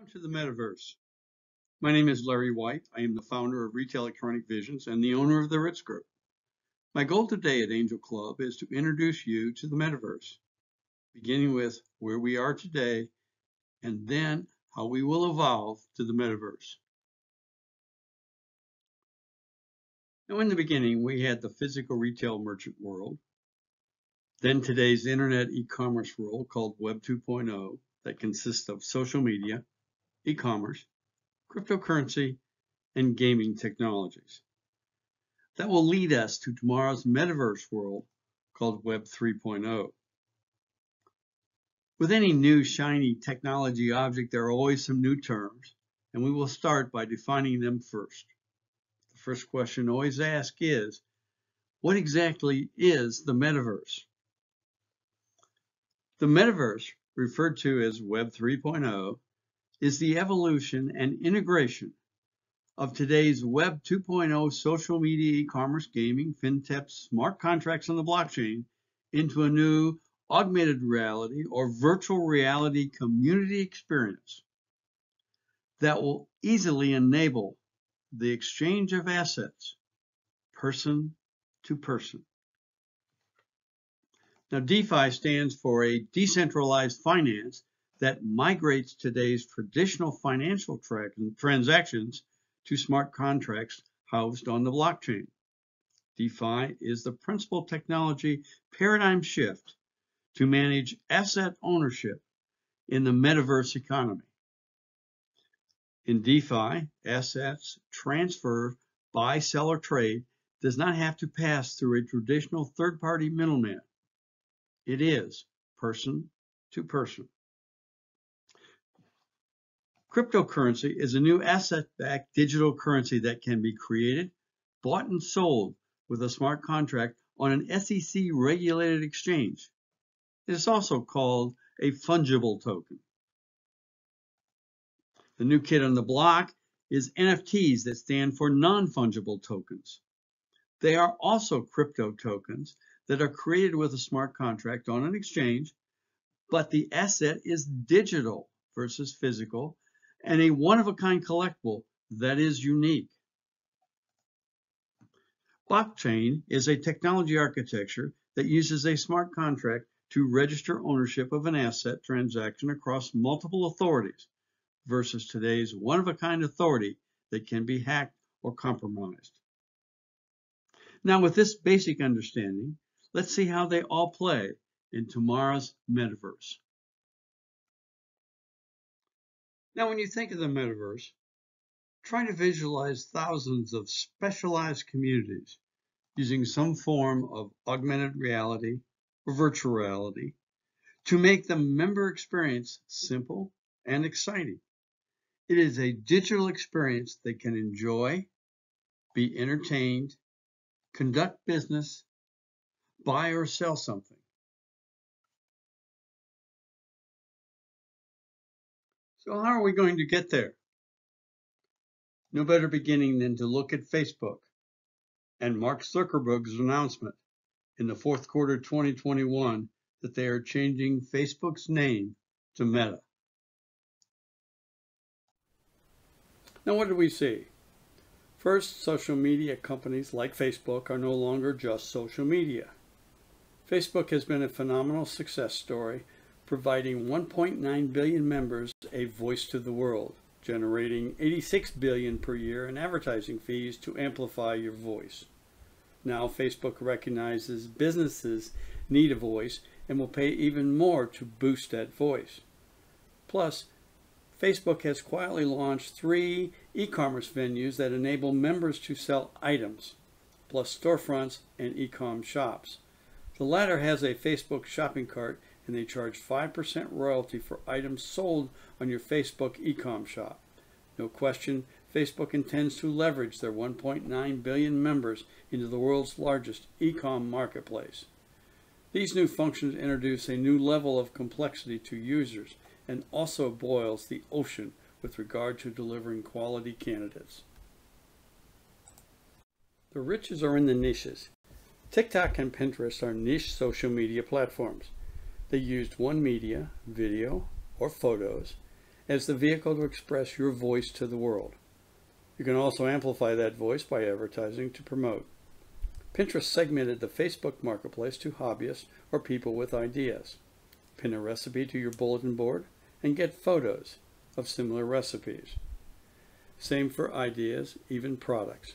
Welcome to the Metaverse. My name is Larry White. I am the founder of Retail Electronic Visions and the owner of the Ritz Group. My goal today at Angel Club is to introduce you to the Metaverse, beginning with where we are today and then how we will evolve to the Metaverse. Now, in the beginning, we had the physical retail merchant world, then today's internet e-commerce world called Web 2.0 that consists of social media, e-commerce, cryptocurrency, and gaming technologies. That will lead us to tomorrow's metaverse world called Web 3.0. With any new shiny technology object, there are always some new terms, and we will start by defining them first. The first question always asked is, what exactly is the metaverse? The metaverse, referred to as Web 3.0, is the evolution and integration of today's Web 2.0 social media, e-commerce, gaming, fintech, smart contracts on the blockchain into a new augmented reality or virtual reality community experience that will easily enable the exchange of assets, person to person. Now, DeFi stands for a decentralized finance that migrates today's traditional financial transactions to smart contracts housed on the blockchain. DeFi is the principal technology paradigm shift to manage asset ownership in the metaverse economy. In DeFi, assets transfer, buy, sell, or trade does not have to pass through a traditional third-party middleman. It is person to person. Cryptocurrency is a new asset-backed digital currency that can be created, bought, and sold with a smart contract on an SEC-regulated exchange. It is also called a fungible token. The new kid on the block is NFTs that stand for non-fungible tokens. They are also crypto tokens that are created with a smart contract on an exchange, but the asset is digital versus physical, and a one-of-a-kind collectible that is unique. Blockchain is a technology architecture that uses a smart contract to register ownership of an asset transaction across multiple authorities versus today's one-of-a-kind authority that can be hacked or compromised. Now, with this basic understanding, let's see how they all play in tomorrow's metaverse. Now, when you think of the metaverse, try to visualize thousands of specialized communities using some form of augmented reality or virtual reality to make the member experience simple and exciting. It is a digital experience that can enjoy, be entertained, conduct business, buy or sell something. So how are we going to get there? No better beginning than to look at Facebook and Mark Zuckerberg's announcement in the fourth quarter 2021 that they are changing Facebook's name to Meta. Now, what do we see? First, social media companies like Facebook are no longer just social media. Facebook has been a phenomenal success story, providing 1.9 billion members a voice to the world, generating $86 billion per year in advertising fees to amplify your voice. Now, Facebook recognizes businesses need a voice and will pay even more to boost that voice. Plus, Facebook has quietly launched 3 e-commerce venues that enable members to sell items, plus storefronts and e-com shops. The latter has a Facebook shopping cart, and they charge 5% royalty for items sold on your Facebook e-com shop. No question, Facebook intends to leverage their 1.9 billion members into the world's largest e-com marketplace. These new functions introduce a new level of complexity to users and also boils the ocean with regard to delivering quality candidates. The riches are in the niches. TikTok and Pinterest are niche social media platforms. They used one media, video, or photos, as the vehicle to express your voice to the world. You can also amplify that voice by advertising to promote. Pinterest segmented the Facebook marketplace to hobbyists or people with ideas. Pin a recipe to your bulletin board and get photos of similar recipes. Same for ideas, even products.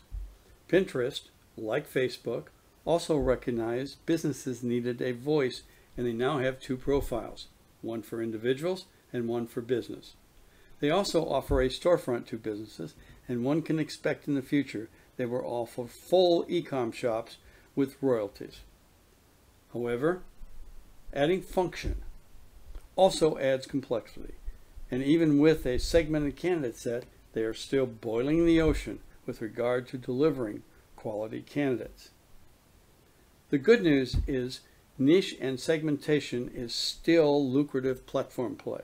Pinterest, like Facebook, also recognized businesses needed a voice, and they now have two profiles, one for individuals and one for business. They also offer a storefront to businesses, and one can expect in the future they will offer full e-com shops with royalties. However, adding function also adds complexity, and even with a segmented candidate set, they are still boiling the ocean with regard to delivering quality candidates. The good news is niche and segmentation is still lucrative platform play.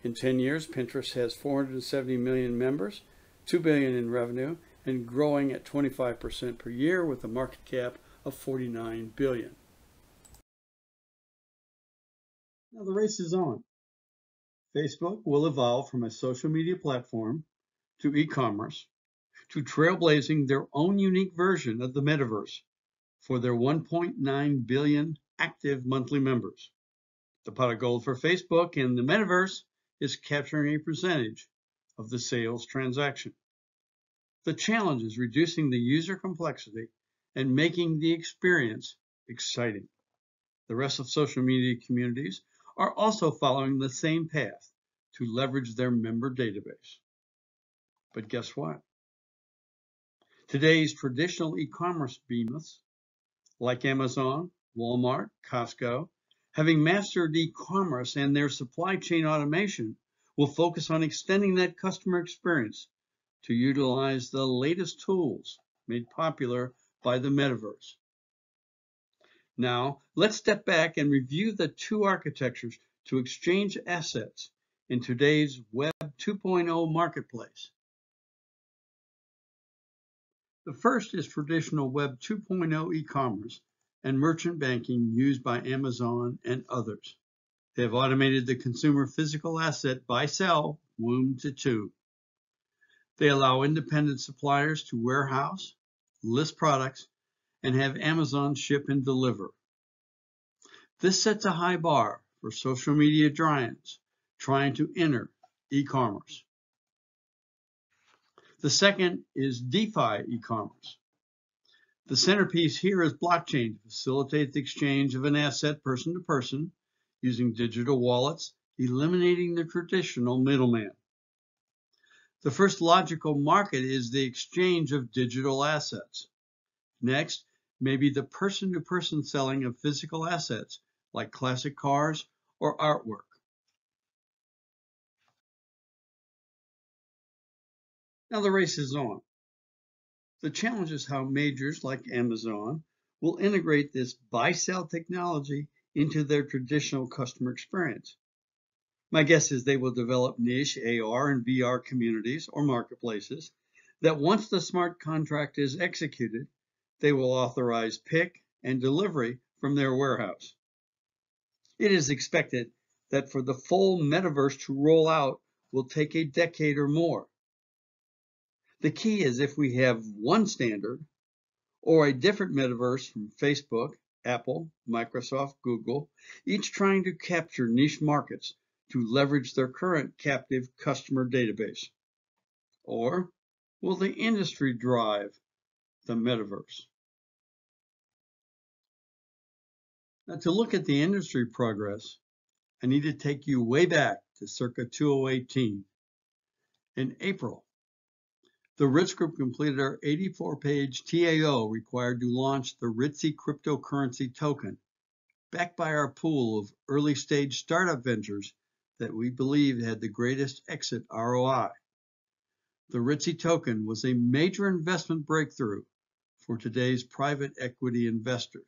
In 10 years, Pinterest has 470 million members, $2 billion in revenue, and growing at 25% per year with a market cap of $49 billion. Now the race is on. Facebook will evolve from a social media platform to e-commerce to trailblazing their own unique version of the Metaverse for their 1.9 billion active monthly members. The pot of gold for Facebook in the Metaverse is capturing a percentage of the sales transaction. The challenge is reducing the user complexity and making the experience exciting. The rest of social media communities are also following the same path to leverage their member database. But guess what? Today's traditional e-commerce behemoths, like Amazon, Walmart, Costco, having mastered e-commerce and their supply chain automation, will focus on extending that customer experience to utilize the latest tools made popular by the Metaverse. Now, let's step back and review the two architectures to exchange assets in today's Web 2.0 marketplace. The first is traditional Web 2.0 e-commerce and merchant banking used by Amazon and others. They have automated the consumer physical asset buy-sell womb to two. They allow independent suppliers to warehouse, list products, and have Amazon ship and deliver. This sets a high bar for social media giants trying to enter e-commerce. The second is DeFi e-commerce. The centerpiece here is blockchain to facilitate the exchange of an asset person to person using digital wallets, eliminating the traditional middleman. The first logical market is the exchange of digital assets. Next, maybe the person-to-person selling of physical assets like classic cars or artwork. Now the race is on. The challenge is how majors like Amazon will integrate this buy-sell technology into their traditional customer experience. My guess is they will develop niche AR and VR communities or marketplaces that once the smart contract is executed, they will authorize pick and delivery from their warehouse. It is expected that for the full metaverse to roll out will take a decade or more. The key is if we have one standard or a different metaverse from Facebook, Apple, Microsoft, Google, each trying to capture niche markets to leverage their current captive customer database? Or will the industry drive the metaverse? Now, to look at the industry progress, I need to take you way back to circa 2018. In April, the Ritz Group completed our 84-page TAO required to launch the Ritzy cryptocurrency token, backed by our pool of early-stage startup ventures that we believe had the greatest exit ROI. The Ritzy token was a major investment breakthrough for today's private equity investors.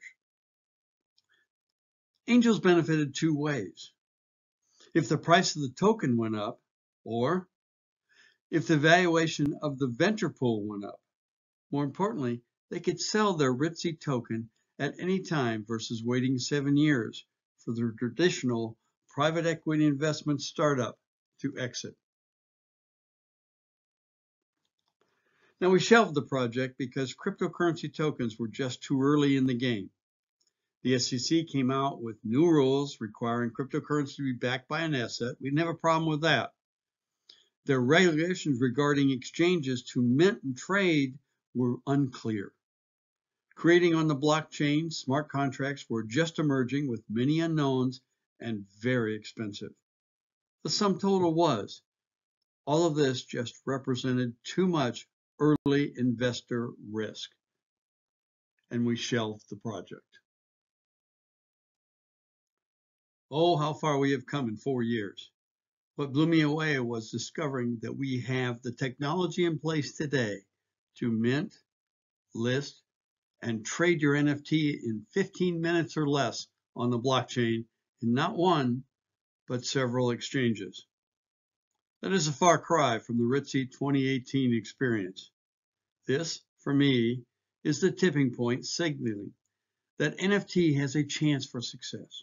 Angels benefited two ways. If the price of the token went up, or if the valuation of the venture pool went up. More importantly, they could sell their Ritzy token at any time versus waiting 7 years for their traditional private equity investment startup to exit. Now, we shelved the project because cryptocurrency tokens were just too early in the game. The SEC came out with new rules requiring cryptocurrency to be backed by an asset. We didn't have a problem with that. Their regulations regarding exchanges to mint and trade were unclear. Creating on the blockchain, smart contracts were just emerging with many unknowns and very expensive. The sum total was, all of this just represented too much early investor risk, and we shelved the project. Oh, how far we have come in 4 years. What blew me away was discovering that we have the technology in place today to mint, list, and trade your NFT in 15 minutes or less on the blockchain in not one, but several exchanges. That is a far cry from the ritzy 2018 experience. This, for me, is the tipping point signaling that NFT has a chance for success.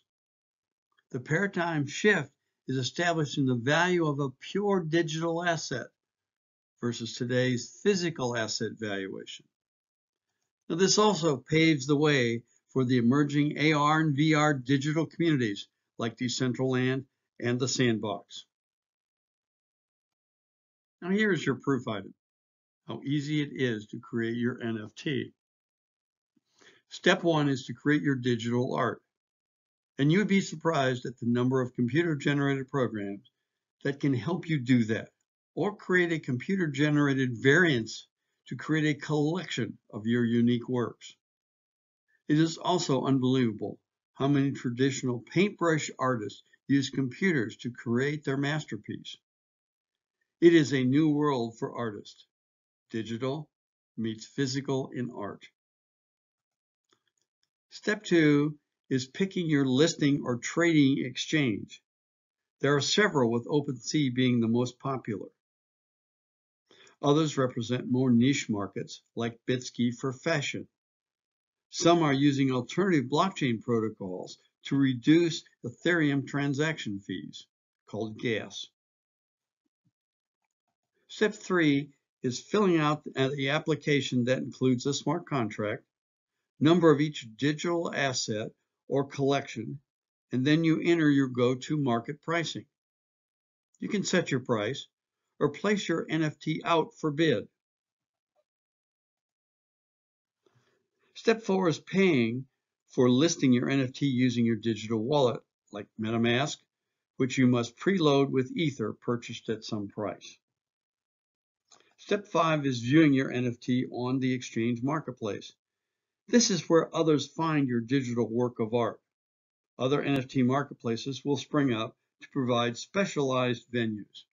The paradigm shift is establishing the value of a pure digital asset versus today's physical asset valuation. Now, this also paves the way for the emerging AR and VR digital communities like Decentraland and the Sandbox. Now, here is your proof item, how easy it is to create your NFT. Step 1 is to create your digital art. And you would be surprised at the number of computer-generated programs that can help you do that, or create a computer-generated variance to create a collection of your unique works. It is also unbelievable how many traditional paintbrush artists use computers to create their masterpiece. It is a new world for artists. Digital meets physical in art. Step 2 is picking your listing or trading exchange. There are several, with OpenSea being the most popular. Others represent more niche markets, like Bitski for fashion. Some are using alternative blockchain protocols to reduce Ethereum transaction fees, called gas. Step 3 is filling out the application that includes a smart contract, number of each digital asset or collection, and then you enter your go-to market pricing. You can set your price or place your NFT out for bid. Step 4 is paying for listing your NFT using your digital wallet, like MetaMask, which you must preload with Ether purchased at some price. Step 5 is viewing your NFT on the exchange marketplace. This is where others find your digital work of art. Other NFT marketplaces will spring up to provide specialized venues.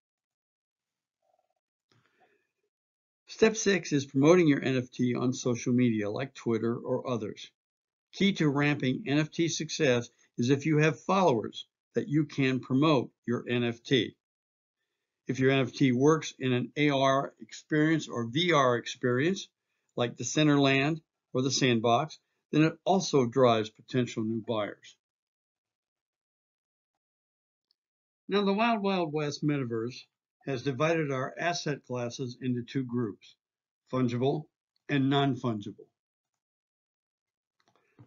Step 6 is promoting your NFT on social media like Twitter or others. Key to ramping NFT success is if you have followers that you can promote your NFT. If your NFT works in an AR experience or VR experience, like the Decentraland or the Sandbox, then it also drives potential new buyers. Now, the Wild Wild West Metaverse has divided our asset classes into two groups, fungible and non-fungible.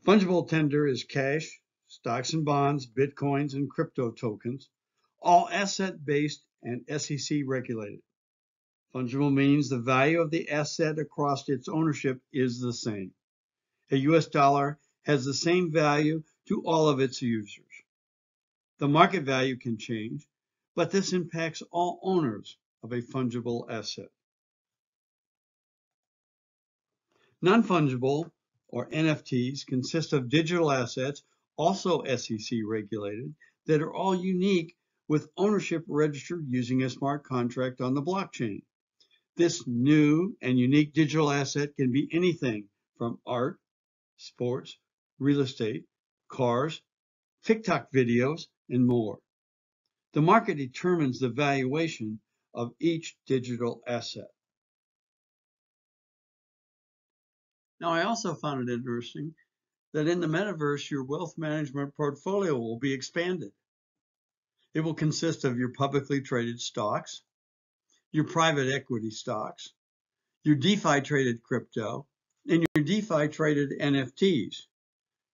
Fungible tender is cash, stocks and bonds, bitcoins, and crypto tokens, all asset-based and SEC regulated. Fungible means the value of the asset across its ownership is the same. A US dollar has the same value to all of its users. The market value can change, but this impacts all owners of a fungible asset. Non-fungible, or NFTs, consist of digital assets, also SEC regulated, that are all unique with ownership registered using a smart contract on the blockchain. This new and unique digital asset can be anything from art, sports, real estate, cars, TikTok videos, and more. The market determines the valuation of each digital asset. Now, I also found it interesting that in the metaverse, your wealth management portfolio will be expanded. It will consist of your publicly traded stocks, your private equity stocks, your DeFi traded crypto, and your DeFi traded NFTs.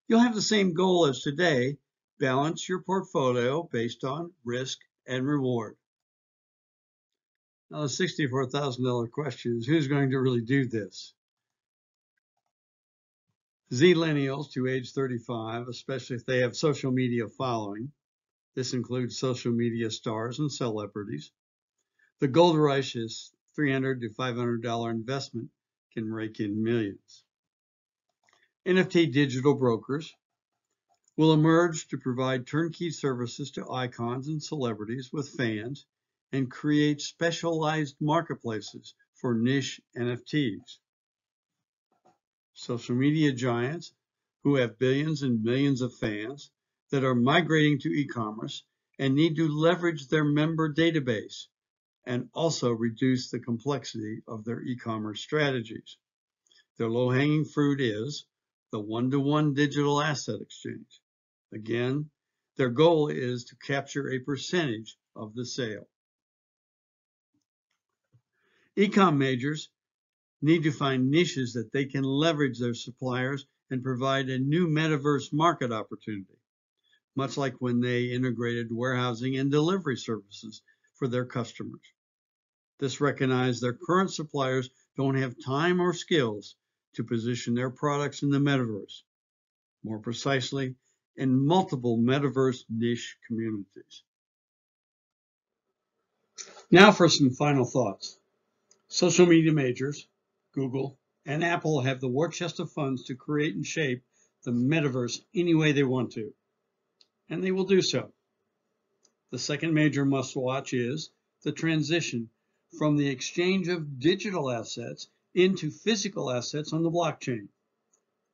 You'll have the same goal as today: balance your portfolio based on risk and reward. Now, the $64,000 question is, who's going to really do this? Zillennials to age 35, especially if they have social media following. This includes social media stars and celebrities. The gold rush is $300 to $500 investment can rake in millions. NFT digital brokers will emerge to provide turnkey services to icons and celebrities with fans and create specialized marketplaces for niche NFTs. Social media giants who have billions and millions of fans that are migrating to e-commerce and need to leverage their member database and also reduce the complexity of their e-commerce strategies. Their low-hanging fruit is the one-to-one digital asset exchange. Again, their goal is to capture a percentage of the sale. E-com majors need to find niches that they can leverage their suppliers and provide a new metaverse market opportunity, much like when they integrated warehousing and delivery services for their customers. This recognizes their current suppliers don't have time or skills to position their products in the metaverse, more precisely, in multiple metaverse niche communities. Now for some final thoughts. Social media majors, Google, and Apple have the war chest of funds to create and shape the metaverse any way they want to, and they will do so. The second major must-watch is the transition from the exchange of digital assets into physical assets on the blockchain.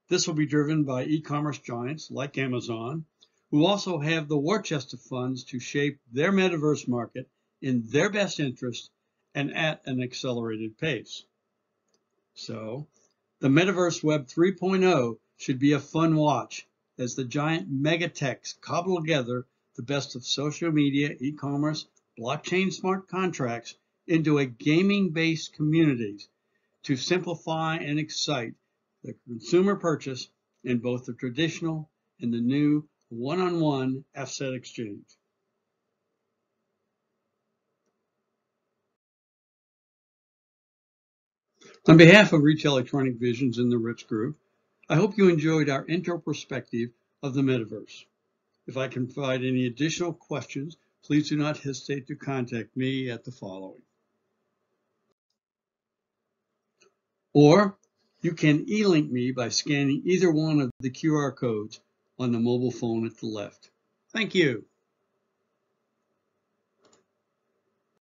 This will be driven by e-commerce giants like Amazon, who also have the war chest of funds to shape their metaverse market in their best interest and at an accelerated pace. So, the Metaverse Web 3.0 should be a fun watch as the giant megatechs cobble together the best of social media, e-commerce, blockchain smart contracts into a gaming-based communities to simplify and excite the consumer purchase in both the traditional and the new one-on-one asset exchange. On behalf of Retail Electronic Visions and the Ritz Group, I hope you enjoyed our intro perspective of the metaverse. If I can provide any additional questions, please do not hesitate to contact me at the following. Or you can e-link me by scanning either one of the QR codes on the mobile phone at the left. Thank you.